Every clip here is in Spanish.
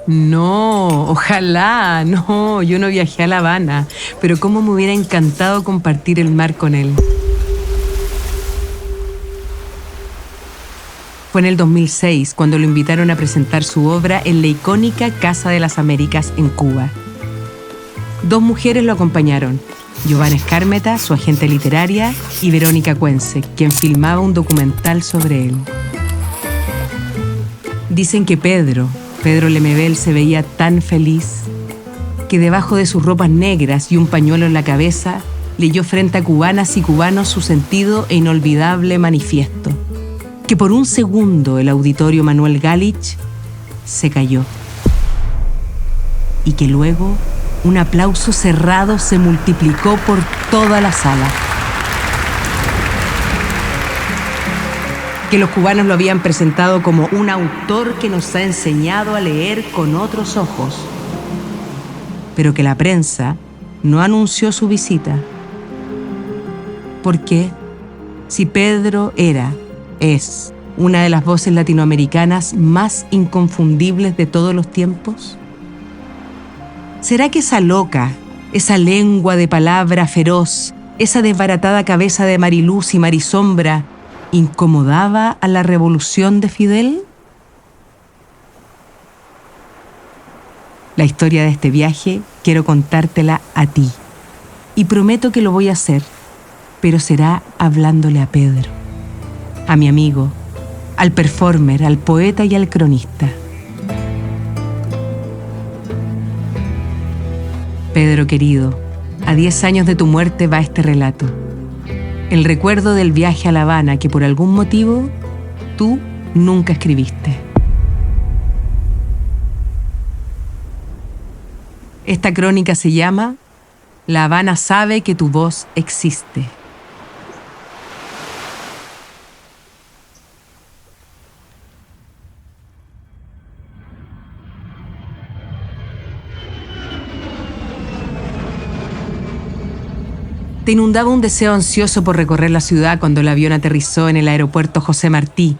No, ojalá, no, yo no viajé a La Habana, pero cómo me hubiera encantado compartir el mar con él. Fue en el 2006 cuando lo invitaron a presentar su obra en la icónica Casa de las Américas en Cuba. Dos mujeres lo acompañaron, Giovanna Escármeta, su agente literaria, y Verónica Cuense, quien filmaba un documental sobre él. Dicen que Pedro Lemebel se veía tan feliz que debajo de sus ropas negras y un pañuelo en la cabeza leyó frente a cubanas y cubanos su sentido e inolvidable manifiesto. Que por un segundo el auditorio Manuel Galich se cayó y que luego un aplauso cerrado se multiplicó por toda la sala. Que los cubanos lo habían presentado como un autor que nos ha enseñado a leer con otros ojos, pero que la prensa no anunció su visita. ¿Por qué? Si Pedro es una de las voces latinoamericanas más inconfundibles de todos los tiempos. ¿Será que esa loca, esa lengua de palabra feroz, esa desbaratada cabeza de Mariluz y Marisombra incomodaba a la revolución de Fidel? La historia de este viaje quiero contártela a ti y prometo que lo voy a hacer, pero será hablándole a Pedro, a mi amigo, al performer, al poeta y al cronista. Pedro querido, a 10 años de tu muerte va este relato. El recuerdo del viaje a La Habana que por algún motivo tú nunca escribiste. Esta crónica se llama La Habana sabe que tu voz existe. Te inundaba un deseo ansioso por recorrer la ciudad cuando el avión aterrizó en el aeropuerto José Martí.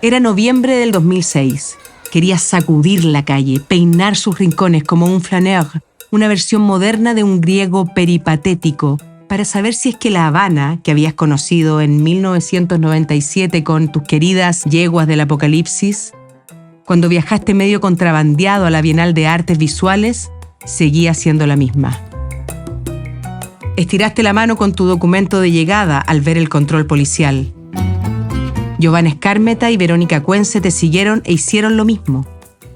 Era noviembre del 2006. Querías sacudir la calle, peinar sus rincones como un flaneur, una versión moderna de un griego peripatético, para saber si es que La Habana, que habías conocido en 1997 con tus queridas yeguas del apocalipsis, cuando viajaste medio contrabandeado a la Bienal de Artes Visuales, seguía siendo la misma. Estiraste la mano con tu documento de llegada al ver el control policial. Giovanna Escármeta y Verónica Cuense te siguieron e hicieron lo mismo.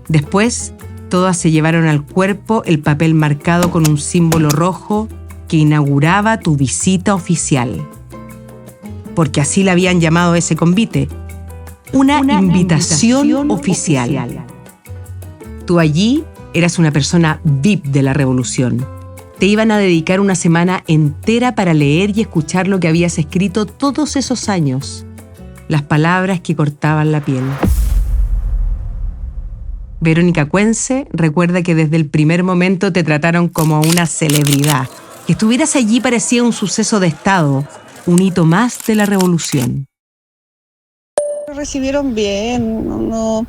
Después, todas se llevaron al cuerpo el papel marcado con un símbolo rojo que inauguraba tu visita oficial. Porque así le habían llamado a ese convite. Una invitación oficial. Tú allí eras una persona VIP de la revolución. Te iban a dedicar una semana entera para leer y escuchar lo que habías escrito todos esos años. Las palabras que cortaban la piel. Verónica Cuense recuerda que desde el primer momento te trataron como una celebridad. Que estuvieras allí parecía un suceso de Estado, un hito más de la revolución. Lo recibieron bien, no,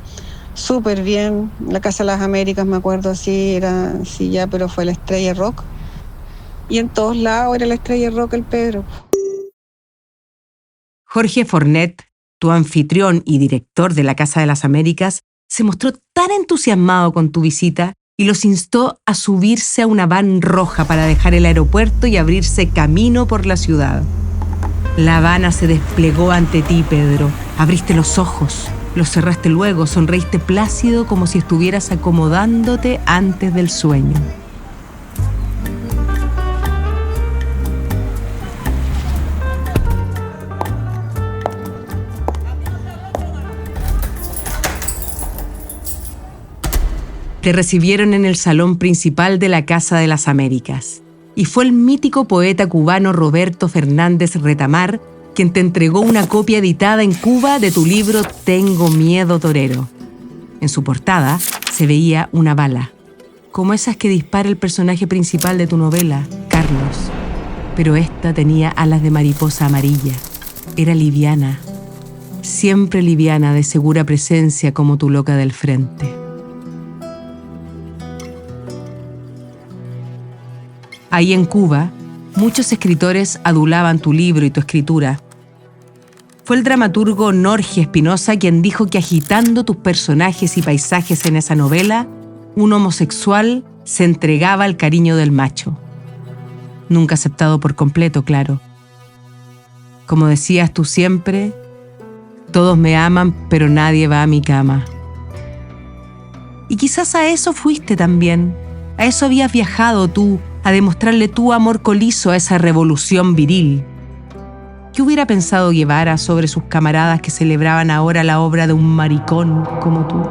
súper bien. La Casa de las Américas, me acuerdo, así ya, pero fue la estrella rock. Y en todos lados era la estrella rock el Pedro. Jorge Fornet, tu anfitrión y director de la Casa de las Américas, se mostró tan entusiasmado con tu visita y los instó a subirse a una van roja para dejar el aeropuerto y abrirse camino por la ciudad. La Habana se desplegó ante ti, Pedro. Abriste los ojos, los cerraste luego, sonreíste plácido como si estuvieras acomodándote antes del sueño. Te recibieron en el salón principal de la Casa de las Américas. Y fue el mítico poeta cubano Roberto Fernández Retamar quien te entregó una copia editada en Cuba de tu libro Tengo miedo torero. En su portada se veía una bala, como esas que dispara el personaje principal de tu novela, Carlos. Pero esta tenía alas de mariposa amarilla. Era liviana, siempre liviana, de segura presencia como tu loca del frente. Ahí en Cuba, muchos escritores adulaban tu libro y tu escritura. Fue el dramaturgo Norge Espinosa quien dijo que agitando tus personajes y paisajes en esa novela, un homosexual se entregaba al cariño del macho. Nunca aceptado por completo, claro. Como decías tú siempre, todos me aman, pero nadie va a mi cama. Y quizás a eso fuiste también. A eso habías viajado tú, a demostrarle tu amor colizo a esa revolución viril. ¿Qué hubiera pensado Guevara sobre sus camaradas que celebraban ahora la obra de un maricón como tú?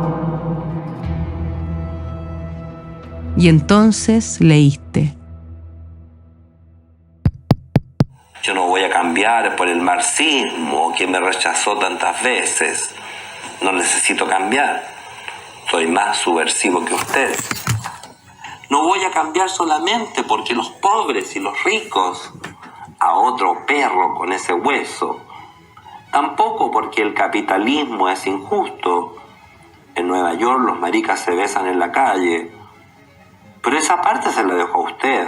Y entonces leíste. Yo no voy a cambiar por el marxismo que me rechazó tantas veces. No necesito cambiar. Soy más subversivo que ustedes. No voy a cambiar solamente porque los pobres y los ricos a otro perro con ese hueso. Tampoco porque el capitalismo es injusto. En Nueva York los maricas se besan en la calle. Pero esa parte se la dejo a usted,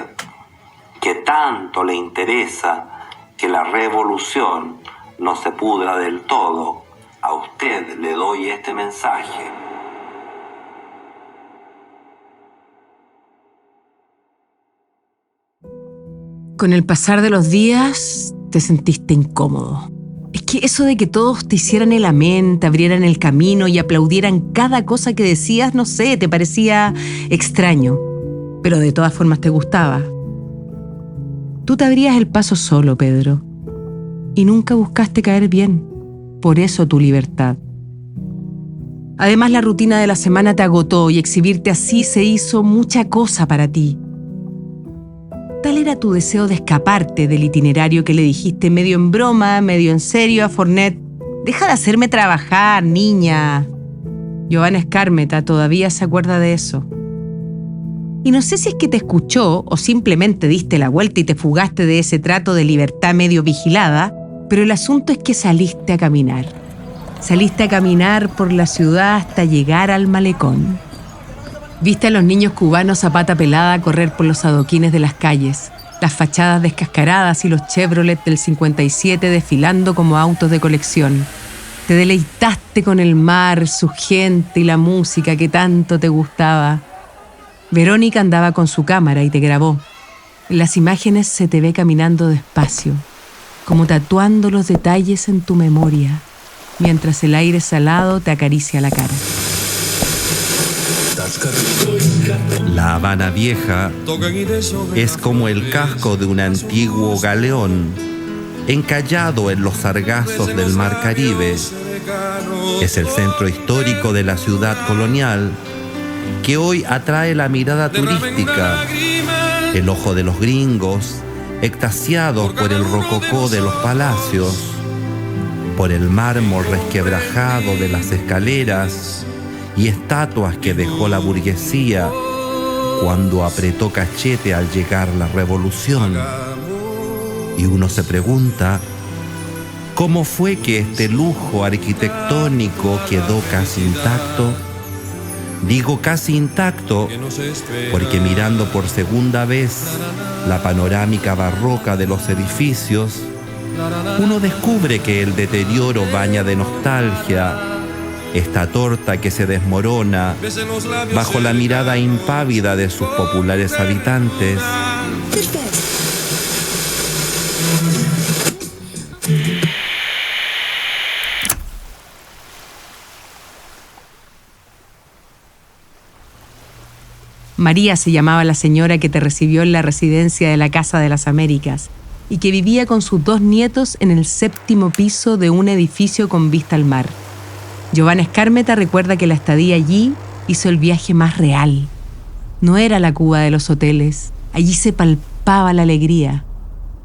que tanto le interesa que la revolución no se pudra del todo. A usted le doy este mensaje. Con el pasar de los días, te sentiste incómodo. Es que eso de que todos te hicieran el amén, te abrieran el camino y aplaudieran cada cosa que decías, no sé, te parecía extraño. Pero de todas formas te gustaba. Tú te abrías el paso solo, Pedro. Y nunca buscaste caer bien. Por eso tu libertad. Además, la rutina de la semana te agotó y exhibirte así se hizo mucha cosa para ti. Tal era tu deseo de escaparte del itinerario que le dijiste medio en broma, medio en serio a Fornet. Deja de hacerme trabajar, niña. Giovanna Escármeta todavía se acuerda de eso. Y no sé si es que te escuchó o simplemente diste la vuelta y te fugaste de ese trato de libertad medio vigilada, pero el asunto es que saliste a caminar. Saliste a caminar por la ciudad hasta llegar al malecón. Viste a los niños cubanos a pata pelada correr por los adoquines de las calles, las fachadas descascaradas y los Chevrolet del 57 desfilando como autos de colección. Te deleitaste con el mar, su gente y la música que tanto te gustaba. Verónica andaba con su cámara y te grabó. En las imágenes se te ve caminando despacio, como tatuando los detalles en tu memoria, mientras el aire salado te acaricia la cara. La Habana Vieja es como el casco de un antiguo galeón encallado en los sargazos del Mar Caribe. Es el centro histórico de la ciudad colonial que hoy atrae la mirada turística, el ojo de los gringos, extasiados por el rococó de los palacios, por el mármol resquebrajado de las escaleras y estatuas que dejó la burguesía cuando apretó cachete al llegar la revolución. Y uno se pregunta, ¿cómo fue que este lujo arquitectónico quedó casi intacto? Digo casi intacto porque mirando por segunda vez la panorámica barroca de los edificios, uno descubre que el deterioro baña de nostalgia esta torta que se desmorona bajo la mirada impávida de sus populares habitantes. María se llamaba la señora que te recibió en la residencia de la Casa de las Américas y que vivía con sus 2 nietos en el 7º piso de un edificio con vista al mar. Giovanna Escármeta recuerda que la estadía allí hizo el viaje más real. No era la Cuba de los hoteles. Allí se palpaba la alegría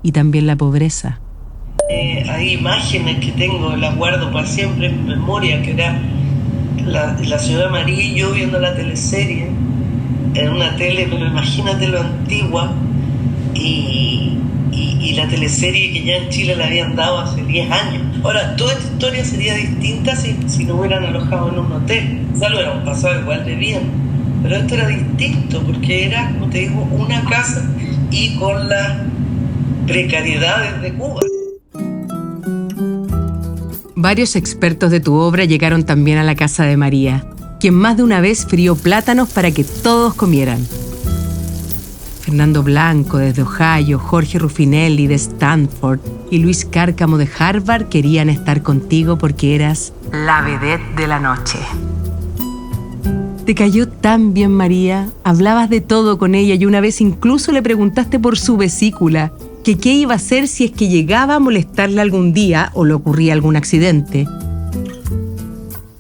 y también la pobreza. Hay imágenes que tengo, las guardo para siempre en mi memoria, que era la señora María y yo viendo la teleserie en una tele, pero imagínate lo antigua, y la teleserie que ya en Chile la habían dado hace 10 años. Ahora, toda esta historia sería distinta si no hubieran alojado en un hotel. Ya lo hubieran pasado igual de bien, pero esto era distinto porque era, como te digo, una casa y con las precariedades de Cuba. Varios expertos de tu obra llegaron también a la casa de María, quien más de una vez frió plátanos para que todos comieran. Fernando Blanco desde Ohio, Jorge Ruffinelli de Stanford y Luis Cárcamo de Harvard querían estar contigo porque eras la vedette de la noche. Te cayó tan bien María, hablabas de todo con ella y una vez incluso le preguntaste por su vesícula, que qué iba a hacer si es que llegaba a molestarle algún día o le ocurría algún accidente.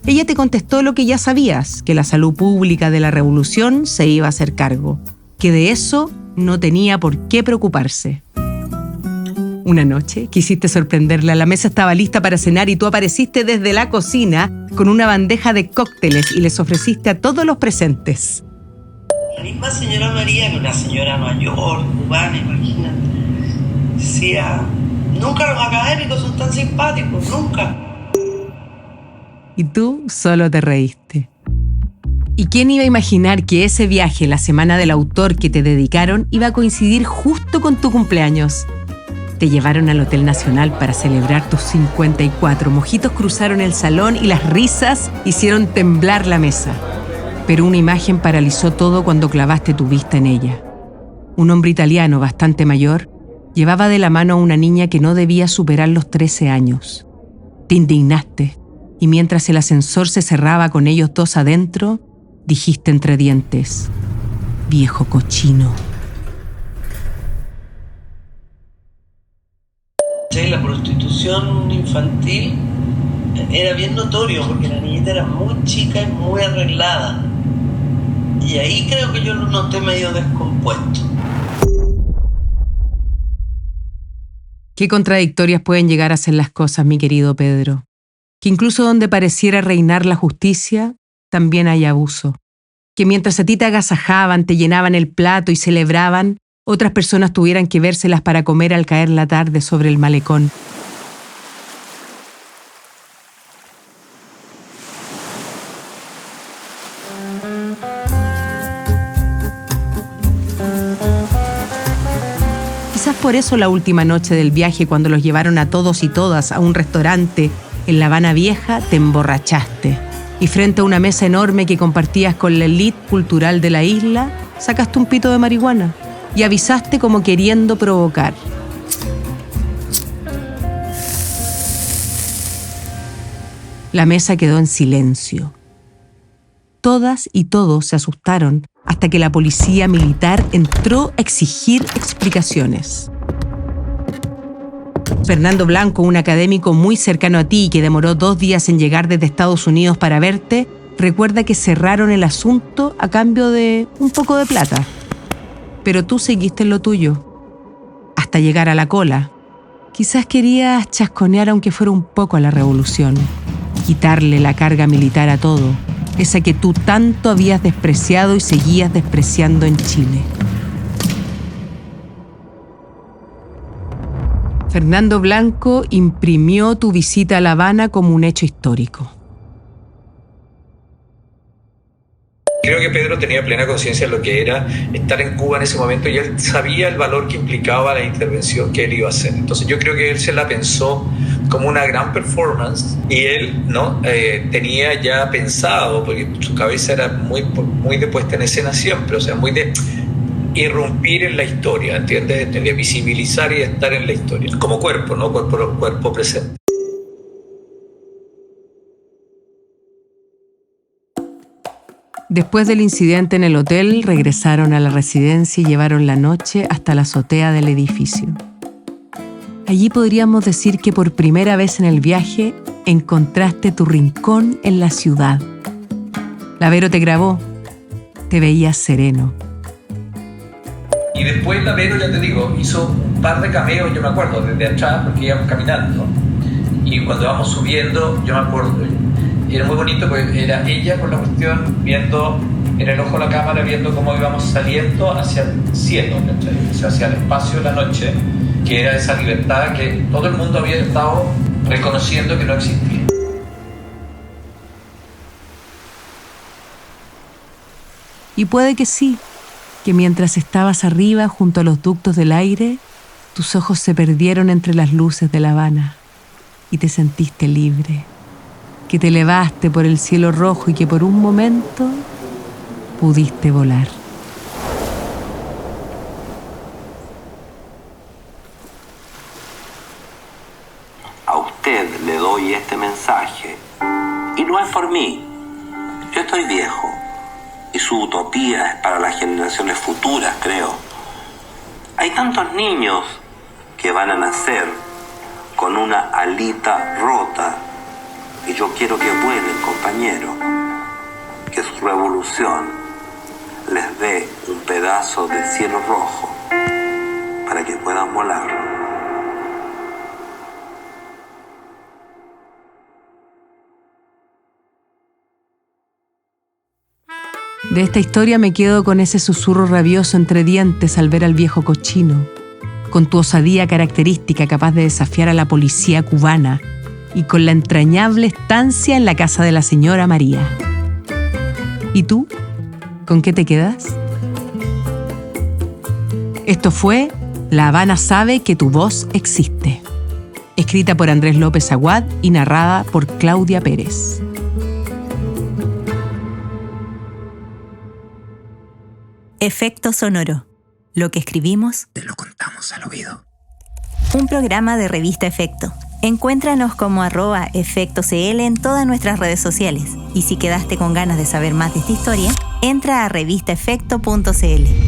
Ella te contestó lo que ya sabías, que la salud pública de la revolución se iba a hacer cargo, que de eso no tenía por qué preocuparse. Una noche quisiste sorprenderla, la mesa estaba lista para cenar y tú apareciste desde la cocina con una bandeja de cócteles y les ofreciste a todos los presentes. La misma señora María, que una señora mayor, cubana, imagínate, decía, nunca los académicos son tan simpáticos, nunca. Y tú solo te reíste. ¿Y quién iba a imaginar que ese viaje, la semana del autor que te dedicaron, iba a coincidir justo con tu cumpleaños? Te llevaron al Hotel Nacional para celebrar tus 54. Mojitos cruzaron el salón y las risas hicieron temblar la mesa. Pero una imagen paralizó todo cuando clavaste tu vista en ella. Un hombre italiano bastante mayor llevaba de la mano a una niña que no debía superar los 13 años. Te indignaste y mientras el ascensor se cerraba con ellos dos adentro, dijiste entre dientes, viejo cochino. La prostitución infantil era bien notorio porque la niñita era muy chica y muy arreglada. Y ahí creo que yo lo noté medio descompuesto. Qué contradictorias pueden llegar a ser las cosas, mi querido Pedro. Que incluso donde pareciera reinar la justicia, también hay abuso. Que mientras a ti te agasajaban, te llenaban el plato y celebraban, otras personas tuvieran que vérselas para comer al caer la tarde sobre el malecón. Quizás por eso la última noche del viaje, cuando los llevaron a todos y todas a un restaurante en La Habana Vieja, te emborrachaste. Y frente a una mesa enorme que compartías con la élite cultural de la isla, sacaste un pito de marihuana y avisaste como queriendo provocar. La mesa quedó en silencio. Todas y todos se asustaron hasta que la policía militar entró a exigir explicaciones. Fernando Blanco, un académico muy cercano a ti y que demoró 2 días en llegar desde Estados Unidos para verte, recuerda que cerraron el asunto a cambio de un poco de plata. Pero tú seguiste en lo tuyo, hasta llegar a la cola. Quizás querías chasconear aunque fuera un poco a la revolución, quitarle la carga militar a todo, esa que tú tanto habías despreciado y seguías despreciando en Chile. Fernando Blanco imprimió tu visita a La Habana como un hecho histórico. Creo que Pedro tenía plena conciencia de lo que era estar en Cuba en ese momento y él sabía el valor que implicaba la intervención que él iba a hacer. Entonces yo creo que él se la pensó como una gran performance y él tenía ya pensado, porque su cabeza era muy de puesta en escena siempre, o sea, muy de irrumpir en la historia, ¿entiendes? De visibilizar y estar en la historia, como cuerpo, ¿no? Cuerpo presente. Después del incidente en el hotel, regresaron a la residencia y llevaron la noche hasta la azotea del edificio. Allí podríamos decir que por primera vez en el viaje encontraste tu rincón en la ciudad. La Vero te grabó, te veías sereno. Y después la Vero, ya te digo, hizo un par de cameos, yo me acuerdo, desde atrás, porque íbamos caminando. Y cuando íbamos subiendo, yo me acuerdo, era muy bonito porque era ella con la cuestión viendo en el ojo de la cámara, viendo cómo íbamos saliendo hacia el cielo, o sea, hacia el espacio de la noche, que era esa libertad que todo el mundo había estado reconociendo que no existía. Y puede que sí, que mientras estabas arriba junto a los ductos del aire, tus ojos se perdieron entre las luces de La Habana y te sentiste libre, que te elevaste por el cielo rojo y que por un momento pudiste volar. A usted le doy este mensaje, y no es por mí. Yo estoy viejo, y su utopía es para las generaciones futuras, creo. Hay tantos niños que van a nacer con una alita rota, y yo quiero que vuelen, compañero, que su revolución les dé un pedazo del cielo rojo para que puedan volar. De esta historia me quedo con ese susurro rabioso entre dientes al ver al viejo cochino, con tu osadía característica capaz de desafiar a la policía cubana y con la entrañable estancia en la casa de la señora María. ¿Y tú? ¿Con qué te quedas? Esto fue La Habana sabe que tu voz existe, escrita por Andrés López Aguad y narrada por Claudia Pérez. Efecto sonoro. Lo que escribimos, te lo contamos al oído. Un programa de Revista Efecto. Encuéntranos como @EfectoCL en todas nuestras redes sociales. Y si quedaste con ganas de saber más de esta historia, entra a revistaefecto.cl.